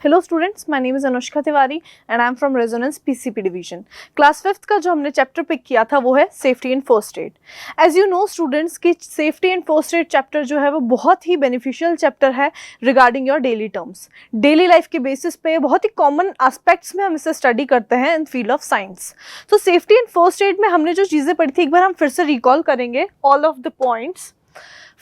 Hello students, my name is Anushka Tiwari and I am from resonance PCP division. Class 5th का जो हमने chapter pick किया था वो है safety in first aid. As you know students की safety in first aid chapter जो है वो बहुत ही बेनिफिशियल चैप्टर है regarding your daily terms. Daily life के बेसिस पे बहुत ही कॉमन एस्पेक्ट्स में हम इसे स्टडी करते हैं इन फील्ड ऑफ साइंस। तो सेफ्टी इन फर्स्ट एड में हमने जो चीज़ें पढ़ी थी एक बार हम फिर से रिकॉल करेंगे all of the points.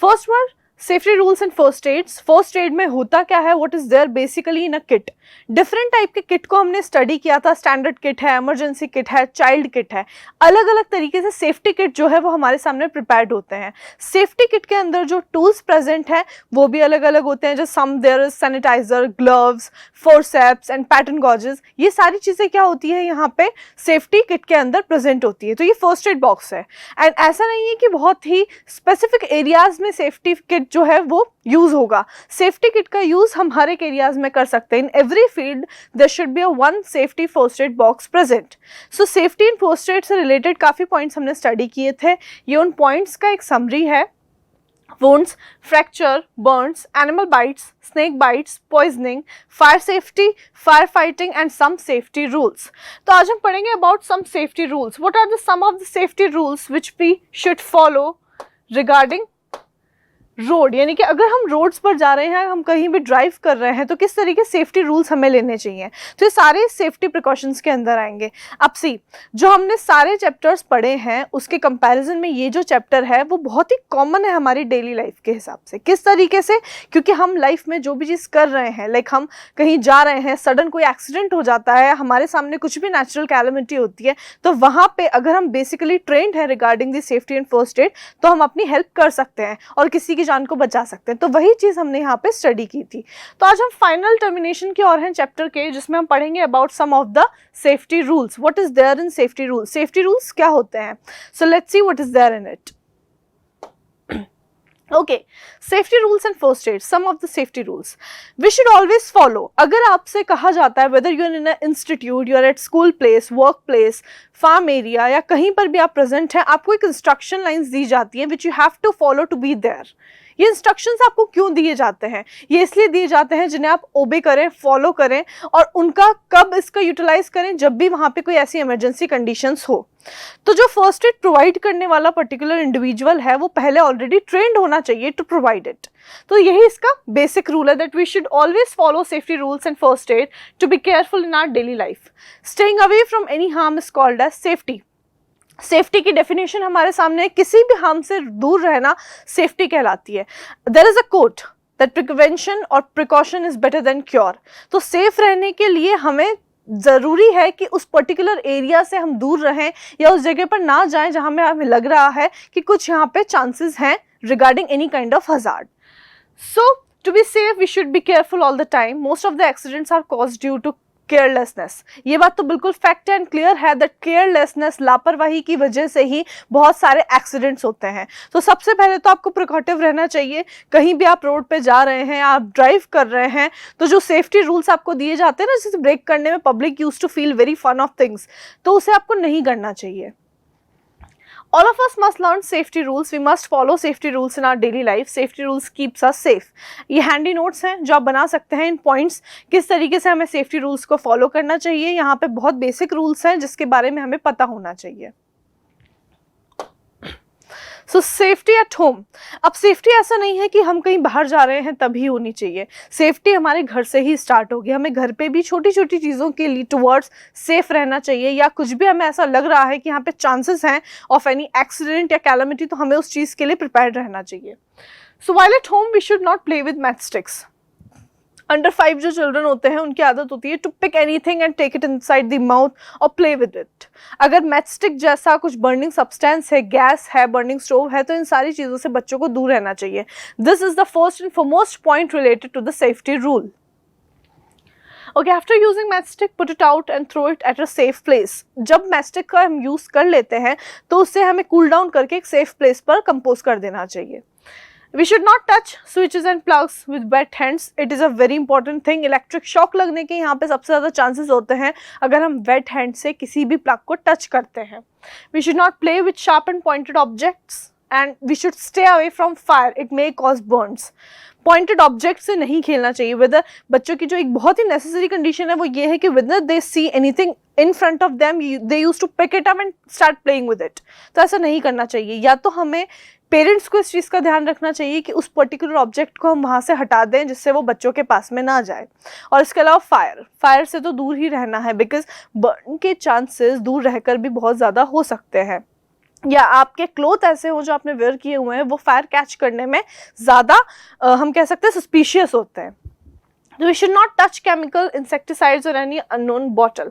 First one, safety rules and first aids. First aid में होता क्या है, what is there basically in a kit. Different type के किट को हमने स्टडी किया था। स्टैंडर्ड किट है, इमरजेंसी किट है, चाइल्ड किट है। अलग अलग तरीके से सेफ्टी किट जो है वो हमारे सामने प्रिपेयर्ड होते हैं। सेफ्टी किट के अंदर जो टूल्स प्रेजेंट हैं वो भी अलग अलग होते हैं। जो some there is sanitiser, gloves, forceps and pattern gauzes, ये सारी चीजें क्या होती है यहाँ पे सेफ्टी किट के अंदर प्रेजेंट होती है। तो ये फर्स्ट एड बॉक्स है एंड ऐसा नहीं है कि बहुत ही स्पेसिफिक एरियाज में सेफ्टी किट जो है वो यूज होगा। सेफ्टी किट का यूज हम हर एक एरियाज में कर सकते हैं। In every field there should be a one safety first aid box present. So safety in first aid से रिलेटेड काफी पॉइंट्स हमने स्टडी किए थे। ये उन पॉइंट्स का एक समरी है। wounds, fracture, burns, animal bites, snake bites, poisoning, fire safety, firefighting and some safety rules. तो आज हम पढ़ेंगे about some safety rules. What are the some of the safety rules which we should follow regarding road, यानी कि अगर हम roads पर जा रहे हैं, हम कहीं भी ड्राइव कर रहे हैं तो किस तरीके सेफ्टी रूल्स हमें लेने चाहिए। तो ये सारे सेफ्टी प्रिकॉशंस के अंदर आएंगे। अब सी, जो हमने सारे चैप्टर्स पढ़े हैं उसके कंपैरिजन में ये जो चैप्टर है वो बहुत ही कॉमन है हमारी डेली लाइफ के हिसाब से। किस तरीके से, क्योंकि हम लाइफ में जो भी चीज़ कर रहे हैं, लाइक हम कहीं जा रहे हैं, सडन कोई एक्सीडेंट हो जाता है, हमारे सामने कुछ भी नेचुरल कैलामिटी होती है, तो वहाँ पे अगर हम बेसिकली ट्रेंड है regarding the safety and first add तो हम अपनी हेल्प कर सकते हैं और किसी की जान को बचा सकते हैं। तो वही चीज हमने यहाँ पे स्टडी की थी। तो आज हम फाइनल टर्मिनेशन की ओर हैं चैप्टर के, जिसमें हम पढ़ेंगे about some of the safety rules. What is there in safety rules, safety rules क्या होते हैं। So let's see what is there in it. Okay, safety rules and first aid. Some of the safety rules we should always follow. अगर आपसे कहा जाता है whether you're in an institute, you're at school place, work place, farm area या कहीं पर भी आप present हैं, आपको एक instruction lines दी जाती है which you have to follow to be there. ये इंस्ट्रक्शंस आपको क्यों दिए जाते हैं? ये इसलिए दिए जाते हैं जिन्हें आप ओबे करें, फॉलो करें और उनका कब इसका यूटिलाइज करें, जब भी वहाँ पे कोई ऐसी इमरजेंसी कंडीशंस हो। तो जो फर्स्ट एड प्रोवाइड करने वाला पर्टिकुलर इंडिविजुअल है वो पहले ऑलरेडी ट्रेंड होना चाहिए टू प्रोवाइड इट। तो यही इसका बेसिक रूल है that we should always follow safety rules and first aid to be careful in our daily life. Staying away from any harm is called as safety. Safety की definition हमारे सामने है, किसी भी हार्म से दूर रहना सेफ्टी कहलाती है। There is a quote that prevention और precaution is better than cure. तो सेफ रहने के लिए हमें ज़रूरी है कि उस पर्टिकुलर एरिया से हम दूर रहें या उस जगह पर ना जाएं जहां में हमें लग रहा है कि कुछ यहाँ पे चांसेस हैं regarding any kind of hazard. So to be safe we should be careful all the time. Most of the accidents are caused due to carelessness. ये बात तो बिल्कुल फैक्ट एंड क्लियर है दैट केयरलेसनेस, लापरवाही की वजह से ही बहुत सारे एक्सीडेंट्स होते हैं। तो सबसे पहले तो आपको प्रिकॉटिव रहना चाहिए। कहीं भी आप रोड पे जा रहे हैं, आप ड्राइव कर रहे हैं, तो जो सेफ्टी रूल्स आपको दिए जाते हैं ना, जैसे ब्रेक करने में public use to feel very fun of things, तो उसे आपको नहीं करना चाहिए। All of us must learn safety rules. We must follow safety rules in our daily life. Safety rules keeps us safe. ये handy notes हैं जो आप बना सकते हैं इन पॉइंट्स, किस तरीके से हमें सेफ्टी रूल्स को फॉलो करना चाहिए। यहाँ पे बहुत बेसिक रूल्स हैं जिसके बारे में हमें पता होना चाहिए। सो सेफ्टी एट होम। अब सेफ्टी ऐसा नहीं है कि हम कहीं बाहर जा रहे हैं तभी होनी चाहिए। सेफ्टी हमारे घर से ही स्टार्ट होगी। हमें घर पे भी छोटी छोटी चीज़ों के लिए टुवर्ड्स सेफ रहना चाहिए, या कुछ भी हमें ऐसा लग रहा है कि यहाँ पे चांसेस हैं ऑफ एनी एक्सीडेंट या कैलामिटी, तो हमें उस चीज़ के लिए प्रिपेयर्ड रहना चाहिए। So while at home we should not play with match sticks. Under 5 जो चिल्ड्रन होते हैं उनकी आदत होती है to pick anything and take it inside the mouth और प्ले विद इट। अगर मैचस्टिक जैसा कुछ बर्निंग सब्सटेंस है, गैस है, बर्निंग स्टोव है, तो इन सारी चीज़ों से बच्चों को दूर रहना चाहिए। This is the first and foremost point related to the safety rule. Okay, after using matchstick put it out and throw it at a safe place. जब मैचस्टिक का हम यूज़ कर लेते हैं तो उससे हमें कूल डाउन करके एक सेफ प्लेस पर कंपोज कर देना चाहिए। We should not touch switches and plugs with wet hands. It is a very important thing. Electric shock लगने के यहाँ पे सबसे ज़्यादा चांसेस होते हैं अगर हम वेट हैंड से किसी भी प्लग को टच करते हैं। We should not play with sharp and pointed objects. And we should stay away from fire, it may cause burns. Pointed object से नहीं खेलना चाहिए। वेदर बच्चों की जो एक बहुत ही नेसेसरी कंडीशन है वो ये है कि whether they see anything in front of them they use to pick it up and start playing with it. तो ऐसा नहीं करना चाहिए। या तो हमें पेरेंट्स को इस चीज़ का ध्यान रखना चाहिए कि उस पर्टिकुलर ऑब्जेक्ट को हम वहाँ से हटा दें जिससे वो बच्चों के पास में ना जाए। और इसके अलावा फायर से तो दूर ही रहना है, बिकॉज बर्न के चांसेस दूर रहकर भी बहुत ज़्यादा हो सकते हैं। या आपके क्लोथ ऐसे हो जो आपने वेयर किए हुए हैं वो फायर कैच करने में ज़्यादा हम कह सकते हैं सस्पिशियस होते हैं। तो we should not touch chemical insecticides और any unknown bottle.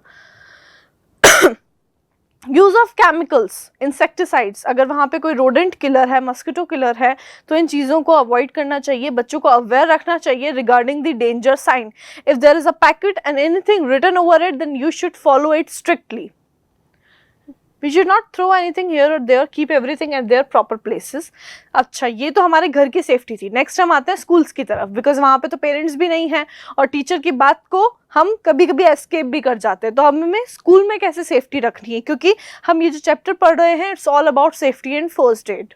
Use of chemicals, insecticides, अगर वहाँ पे कोई रोडेंट किलर है, मस्किटो किलर है, तो इन चीज़ों को अवॉइड करना चाहिए। बच्चों को अवेयर रखना चाहिए regarding the danger sign. If there is a packet and anything written over it then you should follow it strictly. We should not throw anything here or there, keep everything at their proper places. अच्छा, ये तो हमारे घर की safety थी। Next हम आते हैं स्कूल्स की तरफ, बिकॉज वहाँ पे तो पेरेंट्स भी नहीं हैं और टीचर की बात को हम कभी कभी एस्केप भी कर जाते हैं। तो हमें स्कूल में कैसे सेफ्टी रखनी है, क्योंकि हम ये जो चैप्टर पढ़ रहे हैं it's all about safety and first add.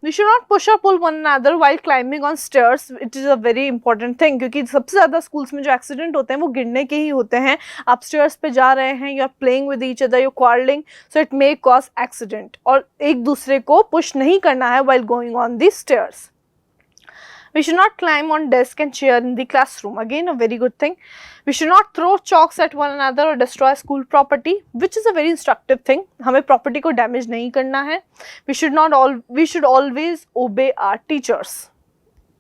We should not push or pull one another while climbing on stairs. It is a very important thing, क्योंकि सबसे ज़्यादा स्कूल्स में जो एक्सीडेंट होते हैं वो गिरने के ही होते हैं। आप स्टेयर्स पे जा रहे हैं, you are playing with each other, you quarrelling, so it may cause accident. और एक दूसरे को पुश नहीं करना है while going on the stairs. We should not climb on desk and chair in the classroom. Again, a very good thing. We should not throw chalks at one another or destroy school property, which is a very instructive thing. हमें property को damage नहीं करना है। We should always obey our teachers.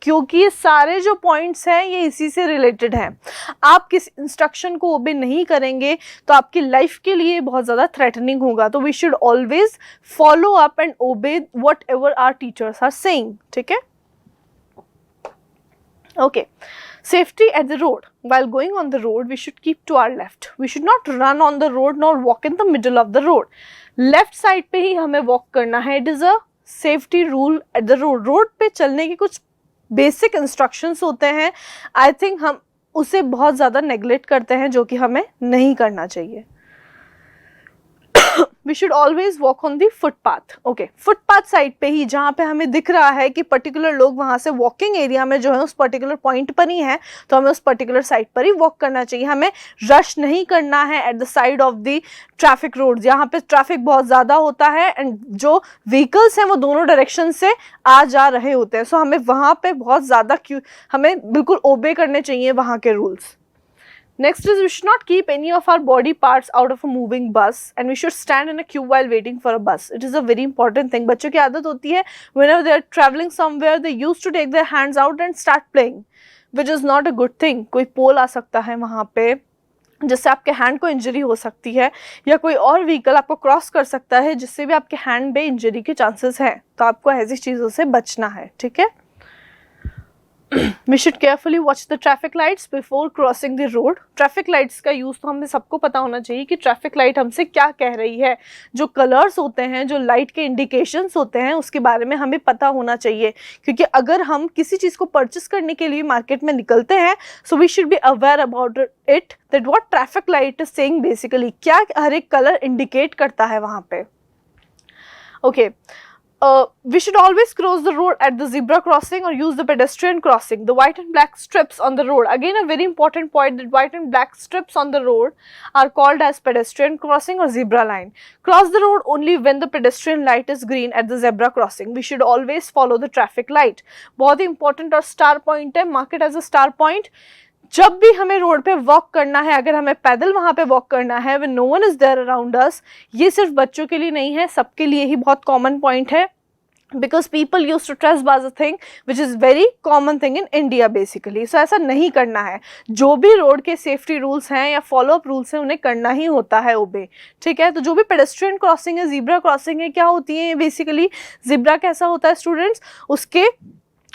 क्योंकि ये सारे जो points हैं ये इसी से रिलेटेड हैं। आप किस इंस्ट्रक्शन को ओबे नहीं करेंगे तो आपकी लाइफ के लिए बहुत ज़्यादा थ्रेटनिंग होगा। तो we should always follow up and obey whatever our teachers are saying. ठीक है, okay. Safety at the road. While going on the road, we should keep to our left. We should not run on the road nor walk in the middle of the road. Left side पे ही हमें walk करना है. It is a safety rule at the road. Road पे चलने के कुछ basic instructions होते हैं. I think हम उसे बहुत ज़्यादा neglect करते हैं, जो कि हमें नहीं करना चाहिए. We should always walk on the footpath. Okay, footpath side पे ही जहाँ पे हमें दिख रहा है कि पर्टिकुलर लोग वहाँ से वॉकिंग एरिया में जो है उस पर्टिकुलर पॉइंट पर ही है, तो हमें उस पर्टिकुलर साइड पर ही वॉक करना चाहिए. हमें रश नहीं करना है at the side of the traffic road, जहाँ पे ट्रैफिक बहुत ज़्यादा होता है एंड जो व्हीकल्स हैं वो दोनों डायरेक्शन से आ जा रहे होते हैं. सो हमें वहाँ पे बहुत ज़्यादा हमें बिल्कुल ओबे करने चाहिए वहाँ के rules. Next is we should not keep any of our body parts out of a moving bus and we should stand in a queue while waiting for a bus. It is a very important thing. बच्चों की आदत होती है whenever they are traveling somewhere they used to take their hands out and start playing, which is not a good thing. कोई पोल आ सकता है वहाँ पे जिससे आपके हैंड को इंजरी हो सकती है, या कोई और व्हीकल आपको क्रॉस कर सकता है जिससे भी आपके हैंड पे इंजरी के चांसेस हैं. तो आपको ऐसी चीज़ों से बचना है. ठीक है. We should carefully watch the traffic lights before crossing the road. Traffic lights का यूज़ तो हमें सबको पता होना चाहिए कि ट्रैफिक लाइट हमसे क्या कह रही है. जो कलर्स होते हैं, जो लाइट के इंडिकेशंस होते हैं, उसके बारे में हमें पता होना चाहिए. क्योंकि अगर हम किसी चीज़ को परचेस करने के लिए मार्केट में निकलते हैं, so we should be aware about it that what traffic light is saying basically. क्या हर एक कलर इंडिकेट करता है वहाँ पे. Okay. We should always cross the road at the zebra crossing or use the pedestrian crossing. The white and black strips on the road. Again, a very important point that white and black strips on the road are called as pedestrian crossing or zebra line. Cross the road only when the pedestrian light is green at the zebra crossing. We should always follow the traffic light. बहुत ही important और star point है. Mark it as a star point. जब भी हमें road पे walk करना है, अगर हमें पैदल वहाँ पे वॉक करना है when no one is there around us, ये सिर्फ बच्चों के लिए नहीं है, सबके लिए ही बहुत कॉमन पॉइंट है. Because people used to trespass a thing which is very common thing in India basically. So ऐसा नहीं करना है. जो भी रोड के सेफ्टी रूल्स हैं या फॉलो अप रूल्स हैं उन्हें करना ही होता है ओबे. ठीक है. तो जो भी पेडेस्ट्रियन क्रॉसिंग है, जीब्रा क्रॉसिंग है, क्या होती है बेसिकली. जीब्रा कैसा होता है स्टूडेंट्स, उसके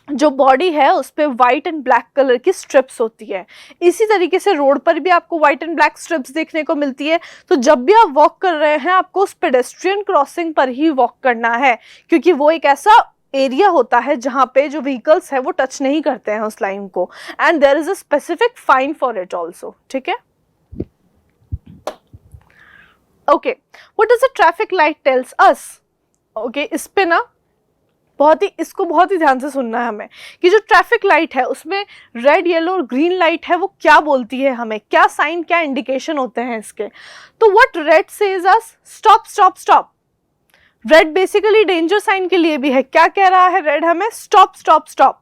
जो बॉडी है उस पर वाइट एंड ब्लैक कलर की स्ट्रिप्स होती है. इसी तरीके से रोड पर भी आपको वाइट एंड ब्लैक स्ट्रिप्स देखने को मिलती है. तो जब भी आप वॉक कर रहे हैं आपको उस पेडेस्ट्रियन क्रॉसिंग पर ही वॉक करना है, क्योंकि वो एक ऐसा एरिया होता है जहाँ पे जो व्हीकल्स है वो टच नहीं करते हैं उस लाइन को. And there is a specific fine for it also. ठीक है. Okay. What does a traffic light tells us. Okay, इस पे ना इसको बहुत ही ध्यान से सुनना है हमें कि जो ट्रैफिक लाइट है उसमें रेड, येलो और ग्रीन लाइट है वो क्या बोलती है हमें, क्या साइन, क्या इंडिकेशन होते हैं इसके। तो what red says us, stop stop stop. Red basically danger sign के लिए भी है। क्या कह रहा है रेड हमें, स्टॉप स्टॉप स्टॉप।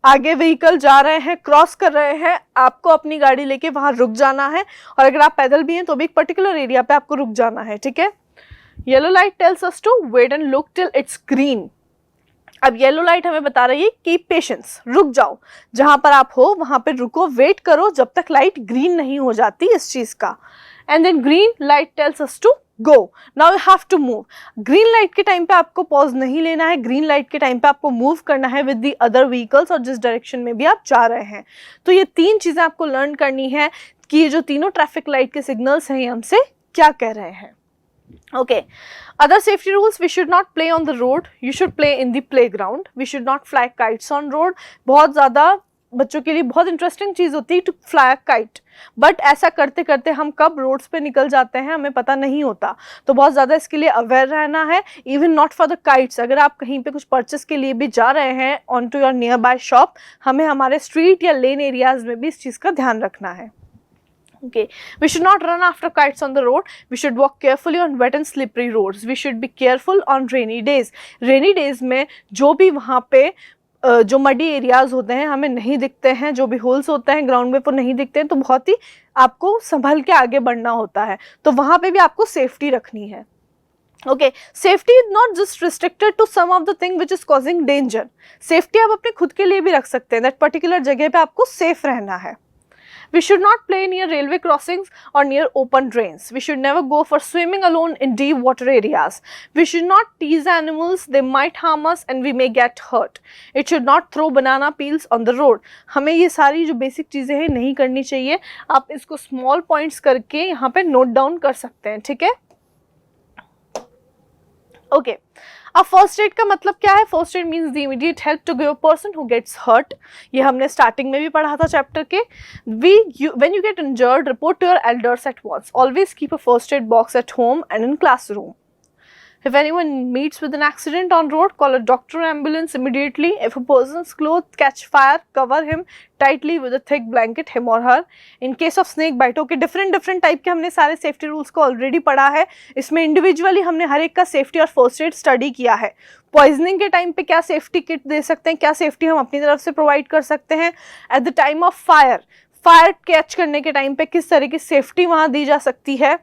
आगे व्हीकल जा रहे हैं, क्रॉस कर रहे हैं, आपको अपनी गाड़ी लेके वहां रुक जाना है, और अगर आप पैदल भी हैं तो भी एक पर्टिकुलर एरिया पे आपको रुक जाना है, ठीक है। Yellow light tells us to wait and look till it's green. अब येलो लाइट हमें बता रही है कीप पेशेंस, रुक जाओ, जहां पर आप हो वहां पर रुको, वेट करो जब तक लाइट ग्रीन नहीं हो जाती इस चीज का। And then green light tells us to go, now you have to move. Green light के टाइम पे आपको पॉज नहीं लेना है, ग्रीन लाइट के टाइम पे आपको मूव करना है विद द अदर व्हीकल्स, और जिस डायरेक्शन में भी आप जा रहे हैं। तो ये 3 चीजें आपको लर्न करनी है कि ये जो तीनों ट्रैफिक लाइट के सिग्नल्स हैं ये हमसे क्या कह रहे हैं। Okay, other safety rules: we should not play on the road, you should play in the playground, we should not fly kites on road। बहुत ज़्यादा बच्चों के लिए बहुत इंटरेस्टिंग चीज़ होती है टू फ्लाई काइट, बट ऐसा करते करते हम कब रोड्स पे निकल जाते हैं हमें पता नहीं होता। तो बहुत ज़्यादा इसके लिए अवेयर रहना है। Even not for the kites, अगर आप कहीं पे कुछ परचेस के लिए भी जा रहे हैं on to your nearby shop, हमें हमारे स्ट्रीट या लेन एरियाज में भी इस चीज़ का ध्यान रखना है। Okay, we should not run after kites on the road, we should walk carefully on wet and slippery roads, we should be careful on rainy days। rainy days में जो भी वहाँ पे जो मडी एरियाज होते हैं हमें नहीं दिखते हैं, जो भी होल्स होते हैं ग्राउंड में वो नहीं दिखते हैं, तो बहुत ही आपको संभल के आगे बढ़ना होता है, तो वहाँ पे भी आपको सेफ्टी रखनी है। Okay, safety is not just restricted to some of the thing which is causing danger. Safety आप अपने खुद के लिए भी रख सकते हैं, दैट पर्टिकुलर जगह पे आपको सेफ रहना है। We should not play near railway crossings or near open drains. We should never go for swimming alone in deep water areas. We should not tease animals, they might harm us and we may get hurt. It should not throw banana peels on the road. हमें ये सारी जो basic चीज़ें हैं नहीं करनी चाहिए। आप इसको स्मॉल पॉइंट्स करके यहाँ पे नोट डाउन कर सकते हैं, ठीक है। ओके, अब फर्स्ट एड का मतलब क्या है? First aid means the immediate help to give a person who gets hurt. ये हमने स्टार्टिंग में भी पढ़ा था चैप्टर के। When you get injured, report to your elders at once. Always keep a first aid box at home and in classroom. If anyone meets with an accident on road, call a doctor or ambulance immediately. If a person's clothes catch fire, cover him tightly with a thick blanket, him or her. In case of snake bite, okay, different type के हमने सारे safety rules को already पढ़ा है। इसमें individually हमने हर एक का सेफ्टी और फर्स्ट एड स्टडी किया है। पॉइजनिंग के टाइम पे क्या सेफ्टी किट दे सकते हैं, क्या सेफ्टी हम अपनी तरफ से प्रोवाइड कर सकते हैं। At the time of fire catch करने के टाइम पे किस तरह की सेफ्टी वहाँ दी जा सकती है।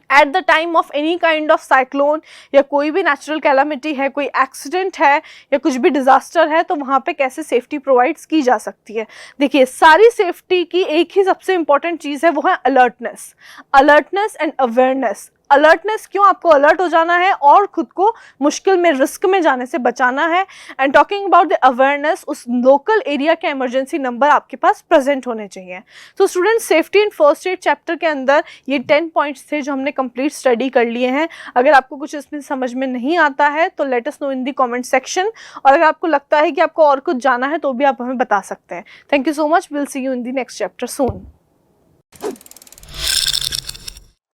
At the time of any kind of cyclone या कोई भी नेचुरल कैलामिटी है, कोई एक्सीडेंट है या कुछ भी डिजास्टर है, तो वहाँ पे कैसे सेफ्टी प्रोवाइड्स की जा सकती है। देखिए, सारी सेफ्टी की एक ही सबसे इंपॉर्टेंट चीज़ है, वो है अलर्टनेस एंड अवेयरनेस। अलर्टनेस क्यों? आपको अलर्ट हो जाना है और खुद को मुश्किल में, रिस्क में जाने से बचाना है। And talking about the awareness, उस लोकल एरिया के इमरजेंसी नंबर आपके पास प्रेजेंट होने चाहिए। तो student, safety in first aid chapter के अंदर ये 10 पॉइंट्स थे जो हमने कंप्लीट स्टडी कर लिए हैं। अगर आपको कुछ इसमें समझ में नहीं आता है तो लेट अस नो इन दी कमेंट सेक्शन, और अगर आपको लगता है कि आपको और कुछ जाना है तो भी आप हमें बता सकते हैं। Thank you so much, will see you in the next chapter soon.